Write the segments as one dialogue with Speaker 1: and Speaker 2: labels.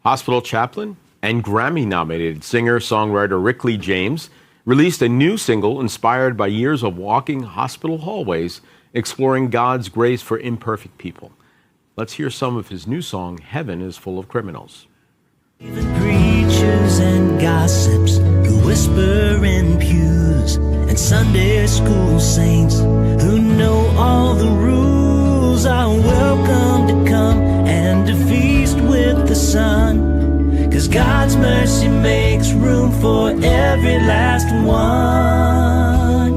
Speaker 1: Hospital chaplain and Grammy-nominated singer-songwriter Rick Lee James released a new single inspired by years of walking hospital hallways, exploring God's grace for imperfect people. Let's hear some of his new song, Heaven is Full of Criminals.
Speaker 2: Even preachers and gossips who whisper in pews, and Sunday school saints who know all the rules are welcome to come and to feast with the Son, 'cause God's mercy makes room for every last one.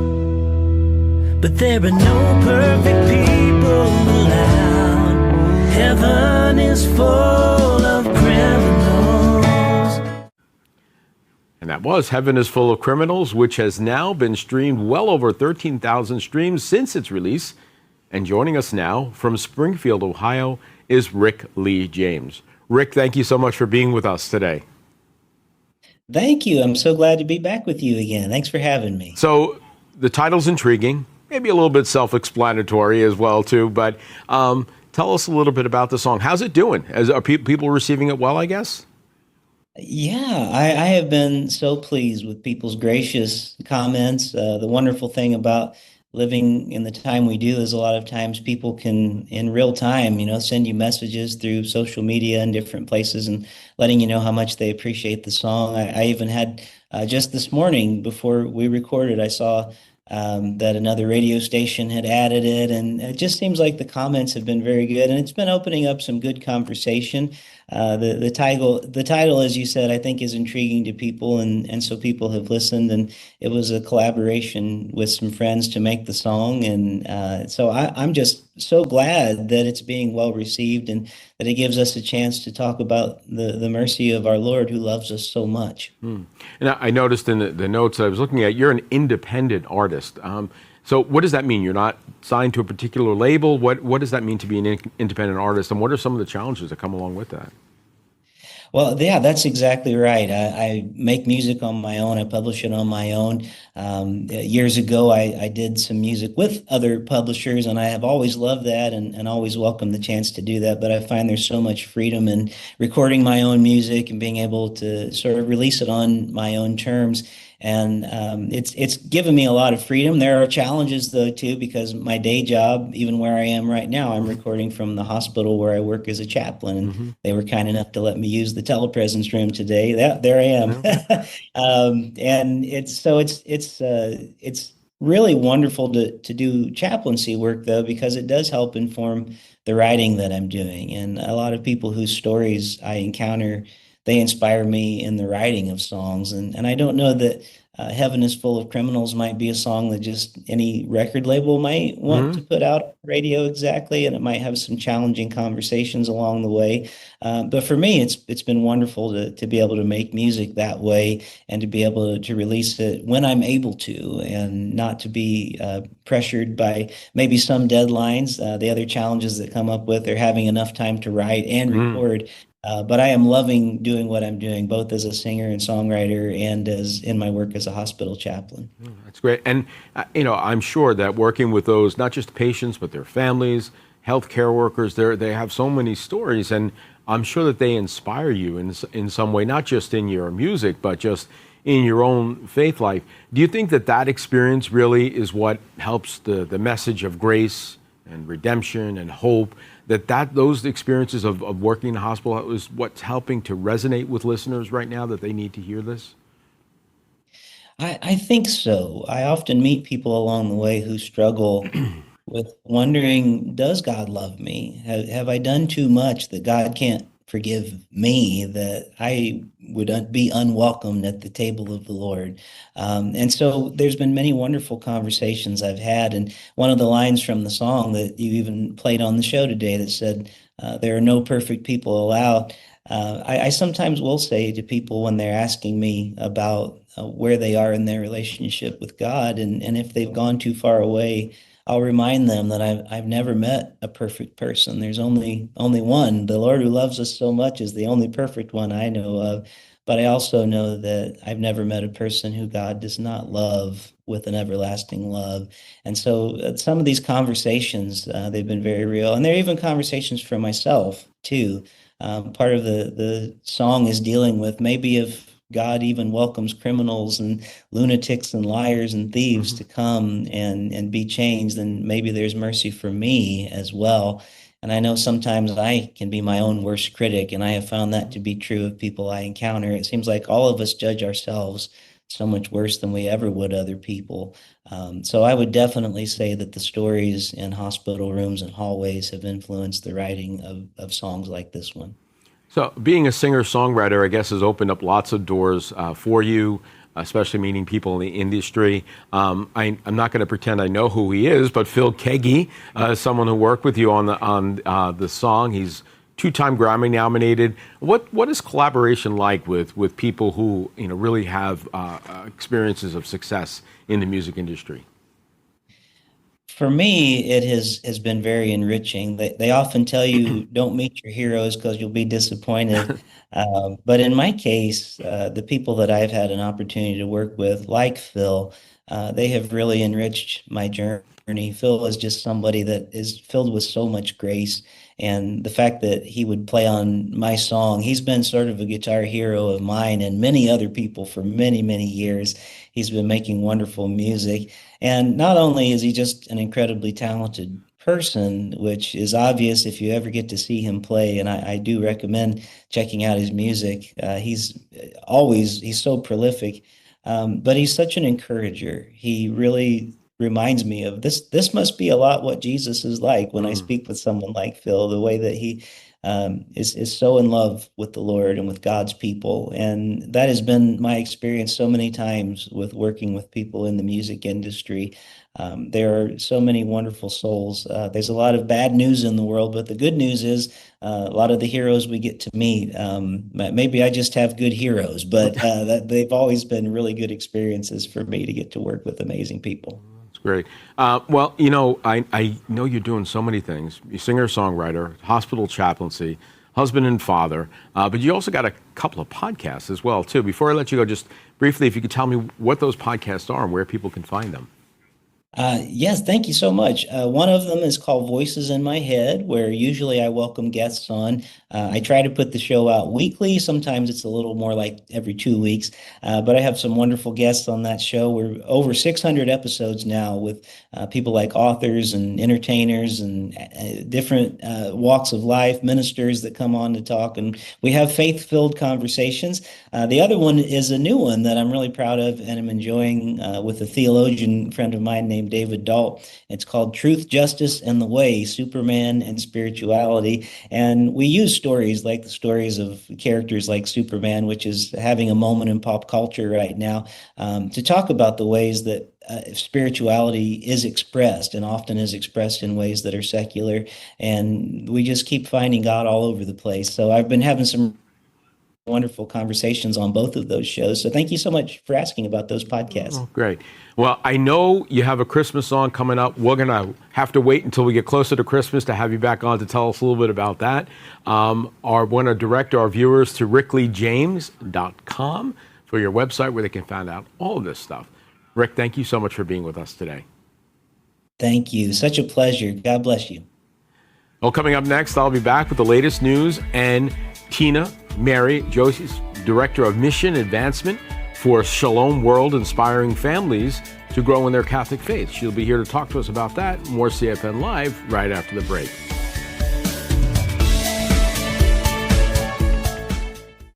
Speaker 2: But there are no perfect people allowed. Heaven is full of criminals.
Speaker 1: And that was Heaven is Full of Criminals, which has now been streamed well over 13,000 streams since its release. And joining us now from Springfield, Ohio, is Rick Lee James. Rick, thank you so much for being with us today.
Speaker 3: Thank you. I'm so glad to be back with you again. Thanks for having me.
Speaker 1: So the title's intriguing, maybe a little bit self-explanatory as well, too. But tell us a little bit about the song. How's it doing? Are people receiving it well, I guess?
Speaker 3: Yeah, I have been so pleased with people's gracious comments. The wonderful thing about living in the time we do is a lot of times people can, in real time, send you messages through social media and different places and letting you know how much they appreciate the song. I even had, just this morning before we recorded, I saw that another radio station had added it, and it just seems like the comments have been very good, and it's been opening up some good conversation. The title, as you said, I think is intriguing to people, and so people have listened, and it was a collaboration with some friends to make the song, and so I'm just so glad that it's being well received and that it gives us a chance to talk about the mercy of our Lord who loves us so much.
Speaker 1: And I noticed in the notes I was looking at, you're an independent artist. So what does that mean? You're not signed to a particular label? What does that mean to be an independent artist, and what are some of the challenges that come along with that?
Speaker 3: Well, yeah, that's exactly right. I make music on my own. I publish it on my own. Years ago, I did some music with other publishers, and I have always loved that and always welcomed the chance to do that. But I find there's so much freedom in recording my own music and being able to sort of release it on my own terms. And it's given me a lot of freedom. There are challenges, though, too, because my day job, even where I am right now, I'm recording from the hospital where I work as a chaplain. And they were kind enough to let me use the telepresence room today. There I am. And it's really wonderful to do chaplaincy work, though, because it does help inform the writing that I'm doing. And a lot of people whose stories I encounter, they inspire me in the writing of songs. And I don't know that Heaven is Full of Criminals might be a song that just any record label might want to put out on the radio exactly, and it might have some challenging conversations along the way. But for me, it's been wonderful to be able to make music that way and to be able to release it when I'm able to, and not to be pressured by maybe some deadlines. The other challenges that come up with are having enough time to write and record. But I am loving doing what I'm doing, both as a singer and songwriter and as in my work as a hospital chaplain.
Speaker 1: That's great. And, I'm sure that working with those, not just patients, but their families, healthcare workers, they have so many stories, and I'm sure that they inspire you in some way, not just in your music, but just in your own faith life. Do you think that experience really is what helps the message of grace and redemption and hope, those experiences of working in a hospital is what's helping to resonate with listeners right now, that they need to hear this?
Speaker 3: I think so. I often meet people along the way who struggle with wondering, does God love me? Have I done too much that God can't forgive me, that I would be unwelcomed at the table of the Lord? And so there's been many wonderful conversations I've had. And one of the lines from the song that you even played on the show today that said, there are no perfect people allowed. I sometimes will say to people when they're asking me about where they are in their relationship with God, and if they've gone too far away, I'll remind them that I've never met a perfect person. There's only one. The Lord who loves us so much is the only perfect one I know of. But I also know that I've never met a person who God does not love with an everlasting love. And so some of these conversations, they've been very real. And they're even conversations for myself, too. Part of the song is dealing with maybe if God even welcomes criminals and lunatics and liars and thieves
Speaker 1: Mhm.
Speaker 3: to come and be changed, then maybe there's mercy for me as well. And I know sometimes I can be my own worst critic, and I have found that to be true of people I encounter. It seems like all of us judge ourselves so much worse than we ever would other people. So I would definitely say that the stories in hospital rooms and hallways have influenced the writing of songs like this one.
Speaker 1: So, being a singer-songwriter, I guess, has opened up lots of doors for you, especially meeting people in the industry. I'm not going to pretend I know who he is, but Phil Keaggy, someone who worked with you on the song. He's two-time Grammy nominated. What is collaboration like with people who really have experiences of success in the music industry?
Speaker 3: For me, it has been very enriching. They often tell you don't meet your heroes because you'll be disappointed. But in my case, the people that I've had an opportunity to work with, like Phil, they have really enriched my journey. Phil is just somebody that is filled with so much grace. And the fact that he would play on my song, he's been sort of a guitar hero of mine and many other people for many, many years. He's been making wonderful music. And not only is he just an incredibly talented person, which is obvious if you ever get to see him play, and I do recommend checking out his music. He's so prolific, but he's such an encourager. He really reminds me of this. This must be a lot what Jesus is like when I
Speaker 1: Mm.
Speaker 3: speak with someone like Phil, the way that he is so in love with the Lord and with God's people. And that has been my experience so many times with working with people in the music industry. There are so many wonderful souls. There's a lot of bad news in the world, but the good news is a lot of the heroes we get to meet. Maybe I just have good heroes, but they've always been really good experiences for me to get to work with amazing people.
Speaker 1: That's great. Well, I know you're doing so many things. You're singer-songwriter, hospital chaplaincy, husband and father, but you also got a couple of podcasts as well, too. Before I let you go, just briefly, if you could tell me what those podcasts are and where people can find them.
Speaker 3: Yes, thank you so much. One of them is called Voices in My Head, where usually I welcome guests on. I try to put the show out weekly. Sometimes it's a little more like every 2 weeks, but I have some wonderful guests on that show. We're over 600 episodes now with people like authors and entertainers and different walks of life, ministers that come on to talk, and we have faith-filled conversations. The other one is a new one that I'm really proud of and I'm enjoying with a theologian friend of mine named David Dault. It's called Truth, Justice, and the Way, Superman and Spirituality. And we use stories like the stories of characters like Superman, which is having a moment in pop culture right now, to talk about the ways that spirituality is expressed and often is expressed in ways that are secular. And we just keep finding God all over the place. So I've been having some wonderful conversations on both of those shows. So thank you so much for asking about those podcasts.
Speaker 1: Oh, great. Well, I know you have a Christmas song coming up. We're going to have to wait until we get closer to Christmas to have you back on to tell us a little bit about that. I want to direct our viewers to rickleyjames.com for your website where they can find out all of this stuff. Rick, thank you so much for being with us today.
Speaker 3: Thank you. Such a pleasure. God bless you.
Speaker 1: Well, coming up next, I'll be back with the latest news, and Tina Mary, Josie's Director of Mission Advancement for Shalom World, inspiring families to grow in their Catholic faith. She'll be here to talk to us about that. More CFN Live right after the break.